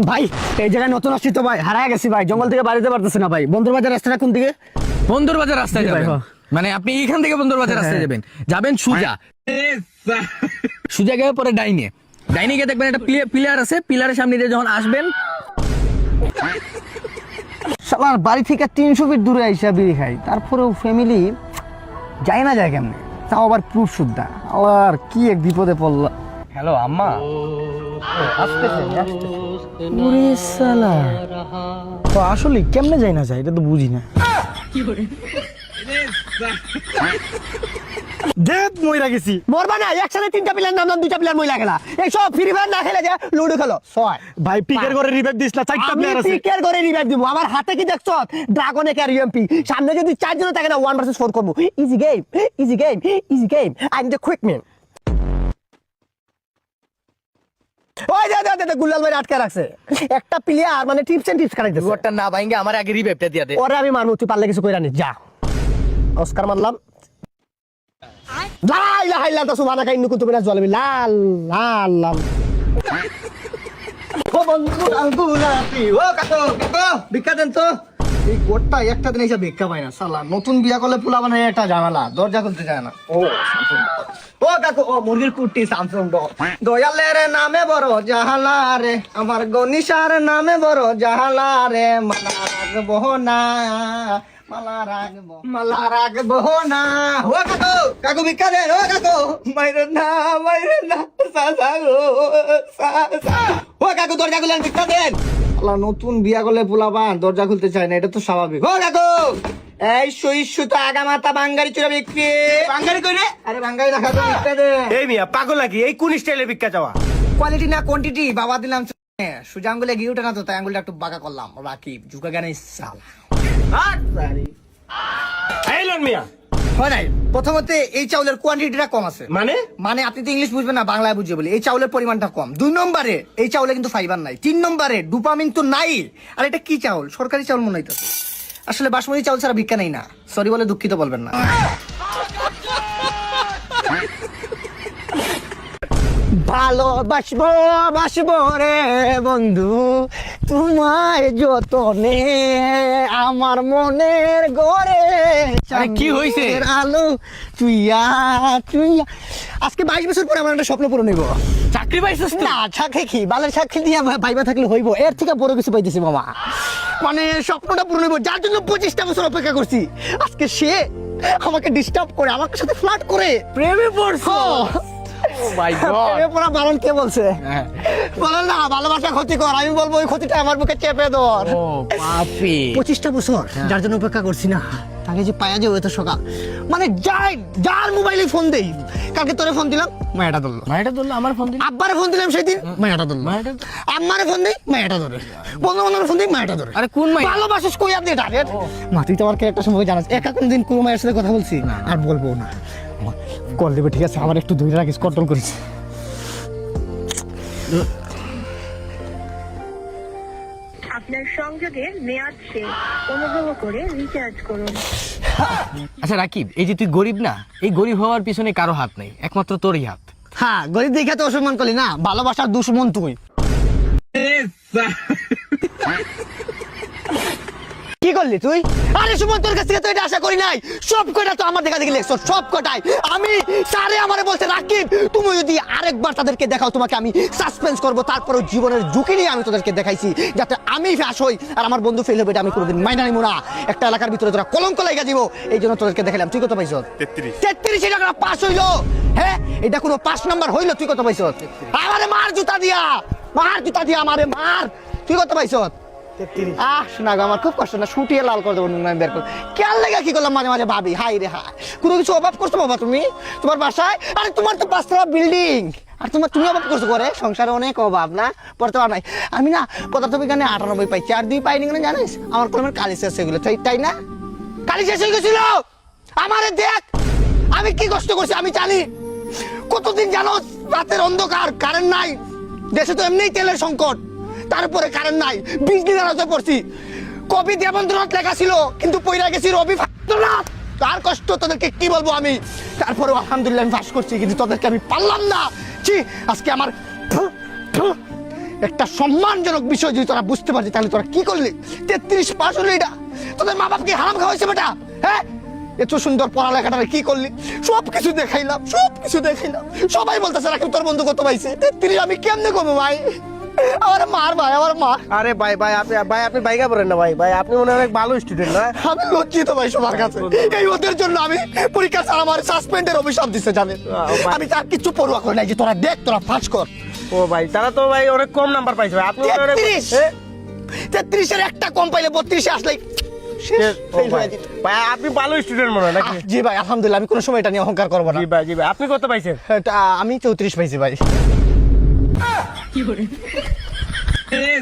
ভাই এই জায়গায় নতুন আসছি তো ভাই, হারায় গেছি ভাই, জঙ্গল থেকে বাড়িতে পারতেছি না ভাই। বন্ধুর বাজার রাস্তাটা কোন দিকে? বন্দর বাজার রাস্তায় জি ভাই, যাবেন, হ্যাঁ। মানে আপনি এইখান থেকে বন্দর বাজার রাস্তায় যাবেন, যাবেন সুজা সুজা গিয়ে পরে ডাইনে গিয়ে দেখবেন একটা পিলার আছে, পিলারের সামনে দিয়ে যখন আসবেন শালার বাড়ি থেকে 300 ফিট দূরে আইসা বিড়ি খাই, তারপরেও ফ্যামিলি যায় না যায় কেমনে, তাও আবার প্রুফ শুদ্ধা। আর কি এক বিপদে পড়লাম। হ্যালো আম্মা, ওরে শালা, তো আসলে কেমনে যায় না যায় এটা তো বুঝি না। দেখ মইরা গেছি, মরবা না, একসাথে 3টা প্লেয়ার নাম 2টা প্লেয়ার মইলা গেলা। এই সব ফ্রি ফায়ার না খেলে যা লুডো খেলো। ছয় ভাই পিকের করে রিভাইভ দিস না, 4টা আমি প্লেয়ার আছে। পিকের করে রিভাইভ দিব। আমার হাতে কি দেখছ? ড্রাগনে ক্যারি এমপি। সামনে যদি 4 জন থাকে না 1 ভার্সেস 4 করব। Easy game, easy game, easy game. I am the quick man. ওই দে গুলাল ভাই আটকে রাখছে। একটা প্লেয়ার মানে টিপস এন্ড টিপস কাটাইতেছে। ওটা না ভাঙ্গে আমার আগে রিভাইভটা দিয়া দে। ওরে আমি মারমু, তুই পারলে কিছু কইরা নি যা। অস্কার মারলাম। লা ইলাহা ইল্লাল্লাহ সুবহানাকা ইন্নী কুনতু মিনাজ জালিমিন। লাল লাল লাল। ও বন্ধু আঙ্গুলাতি, ও কাকো ভিক্ষা দেন তো। এই গোটটা একটা দিন এসে ভিক্ষা পায় না শালা। নতুন বিয়া করলে পোলা বানায় একটা ঝামেলা, দরজা খুলতে যায় না। ও ও কাকু, ও মুরগির কুটি স্যামসাং দয়ালের নামে বড় জাহালা রে, আমার গনিশার নামে বড় জাহালা রে, মালা রাখবো না, মালা রাখবো না। ও কাকু, কাকু ভিক্ষা দেন, ও কাকু মাইরে না সাসা গো সাসা। ও কাকু দরজা খুলেন, ভিক্ষা দেন। আল্লাহ, নতুন বিয়া করলে পোলাপান দরজা খুলতে চায় না, এটা তো স্বাভাবিক। ও কাকু, এই সইসু তো আগা মাথা বাঙ্গারি চুরা বিক্রি। বাঙ্গারি কইরে? আরে বাঙ্গারি রাখা তো ভিক্ষা দে। এই মিয়া পাগল নাকি? এই কোন স্টাইলে ভিক্ষা চাওয়া? কোয়ালিটি না কোয়ান্টিটি বাবা দিলাম। সোজা আঙ্গুলে গিয়ে উঠে না তো, তাই আঙ্গুলটা একটু বাঁকা করলাম। রাকিব ঝুঁকা জ্ঞানে সাল। এই লন মিয়া, হয় নাই, প্রথমত এই চাউলের কোয়ান্টিটিটা কম আছে। মানে আপনি তো ইংলিশ বুঝবেন না, বাংলায় বুঝে বলি। এই চাউলের পরিমাণটা কম। 2 নম্বরে এই চাউলে কিন্তু ফাইবার নাই। 3 নম্বরে ডোপামিন তো নাই। আর এটা কি চাউল? সরকারি চাউল মনে হইতেছে। আসলে বাসমতি চাউল ছাড়া ভিক্ষা নেই না। সরি বলে দুঃখিত বলবেন না। ভালোবাসবো বাসবো রে বন্ধু, তোমায় যতনে আমার মনের গড়ে। আরে কি হইছে? আলো চুইয়া চুইয়া। আজকে 22 বছর পরে আমার একটা স্বপ্ন পূরণ হইব। চাকরি পাইছিস তো? না, চাকরি কি, বালের চাকরি দিয়ে ভাইবা থাকলে হইব? এর থেকে বড় কিছু পাইতেছি মামা। মানে স্বপ্নটা পূরণ হইব, যার জন্য 25টা বছর অপেক্ষা করছি। আজকে সে আমাকে ডিস্টার্ব করে, আমার সাথে ফ্লার্ট করে, প্রেমে পড়ছো। ও মাই গড, পুরা বারণ কে বলছে? বলেন না ভালোবাসা ক্ষতিকর, আমি বলবো ওই ক্ষতিটা আমার বুকে চেপে ধর। ও পাপি। 25টা বছর যার জন্য অপেক্ষা করছি না, তাকে যে পায়া যাবে তো সকাল। মানে যার মোবাইলে ফোন দেই, কালকে তোরে ফোন দিলাম মায়াটা ধরলো, মাইটা ধরলো, আমার ফোন দিল, আব্বারে ফোন দিলাম সেদিন মায়াটা ধরলো, আম্মারে ফোন দেই মায়াটা ধরে, বন্ধু বান্ধবের ফোন দেই মায়াটা ধরে। আরে কোন মাই? ভালোবাসিস কই আপনি এটা? মা তুই তো আমার একটা সময় জানাস, একা কোনদিন কোনো মায়ের সাথে কথা বলছি আর বলবো না। কল দেবে, ঠিক আছে, আমার একটু ধরে রাখিস, কন্ট্রোল করিস। আপনার সংযোগের মেয়াদ শেষ, অনুগ্রহ করে রিচার্জ করুন। আচ্ছা রাকিব, এই যে তুই গরিব না, এই গরিব হওয়ার পিছনে কারো হাত নেই, একমাত্র তোরই হাত। হ্যাঁ, গরিব দেখে তো অসম্মান করলি না, ভালোবাসার দুশ্মন তুই। কি করলি তুই? আরে সুমন, তোর কাছ থেকে তো এটা আশা করি নাই। সব কটা তো আমার দেখা দেখি লেখছো, সব কটাই। আমি স্যারে আমারে বলছে, রাকিব তুমি যদি আরেকবার তাদেরকে দেখাও তোমাকে আমি সাসপেন্স করবো। তারপরেও জীবনের ঝুঁকি নিয়ে আমি তোদেরকে দেখাইছি, যাতে আমি ফ্যাস হই আর আমার বন্ধু ফেল হবে, এটা আমি কোনোদিন মাইনা নিব না। একটা এলাকার ভিতরে তোরা কলঙ্ক লাগা দিব, এই জন্য তোদেরকে দেখালাম। তুই কত পাইছ? 33 টাকা পাস হইলো। হ্যাঁ, এটা কোনো 5 নাম্বার হইলো? তুই কত পাইছ? আমারে মার জুতা দিয়া, আমারে মার। তুই কত পাইছ? শোনা গো, আমার খুব কষ্ট না, শুটিয়ে লাল করে দেবো, বের করে কেয়ার লেগে কি করলাম মাঝে মাঝে ভাবি, হাই রে হাই, কোনো কিছু অভাব করছো বাবা তুমি তোমার বাসায়? আরে তোমার তো 5তলা বিল্ডিং, আর তুমি অভাব করছো করে? সংসারে অনেক অভাব না, পড়তে পার নাই। আমি না পদার্থ বিজ্ঞানে 98 পাইছি, আর 2 পাইনি কেন জানিস? আমার কলমের কালি শেষ হয়ে গেলো। তাই না, কালি শেষ হয়ে গেছিল। আমারে দেখ আমি কি কষ্ট করছি আমি জানি। কতদিন জানো, রাতের অন্ধকার, কারেন্ট নাই, দেশে তো এমনিই তেলের সংকট, তারপরে কারেন্ট নাই, বিজলি দাঁড়াতে পড়ছি। কবি দেবেন্দ্রনাথ লেখা ছিল, কিন্তু পইরা গেছি রবীন্দ্রনাথ। তার কষ্ট তোদেরকে কি বলবো আমি। তারপরেও আলহামদুলিল্লাহ আমি পাস করছি, কিন্তু তোদেরকে আমি পারলাম না। ছি, আজকে আমার একটা সম্মানজনক বিষয় যদি তোরা বুঝতে পারছিস তাহলে তোরা কি করলি? 33 পাস হলো, এটা তোদের মা বাপকে হারাম খাওয়াইছে বেটা। হ্যাঁ, এত সুন্দর পড়ালেখাটা কি করলি? সব কিছু দেখাইলাম, সবাই বলতেছে রাকিব তোর বন্ধু কত পাইছে। 33 আমি কেমনে কমবো ভাই? আমার মার ভাই, আমার মা। আরে ভাই আপনি বাইকা পড়েন না ভাই আপনি মনে হয় অনেক ভালো স্টুডেন্ট না? আমি লজ্জিত ভাই সবার কাছে। এই ওদের জন্য আমি পরীক্ষা ছাড়া আমার সাসপেন্ডের অভিশাপ দিচ্ছে জানেন। আমি তার কিছু পড়ুয়া করে নাই যে তোরা দেখ, তোরা ফাঁস কর। ও ভাই তারা তো ভাই অনেক কম নাম্বার পাইছে ভাই, আপনি মনে হয় অনেক- 33 এর একটা কম পাইলে 32 এ আসলে শেষ, ও fail ভাই হয়ে যেত। ভাই, আপনি ভালো স্টুডেন্ট মনে হয় নাকি? জি ভাই আলহামদুলিল্লাহ, আমি কোনো সময় এটা নিয়ে অহংকার করবো না। জি ভাই আপনি কত পাইছেন? এটা আমি 34 পাইছি ভাই। এ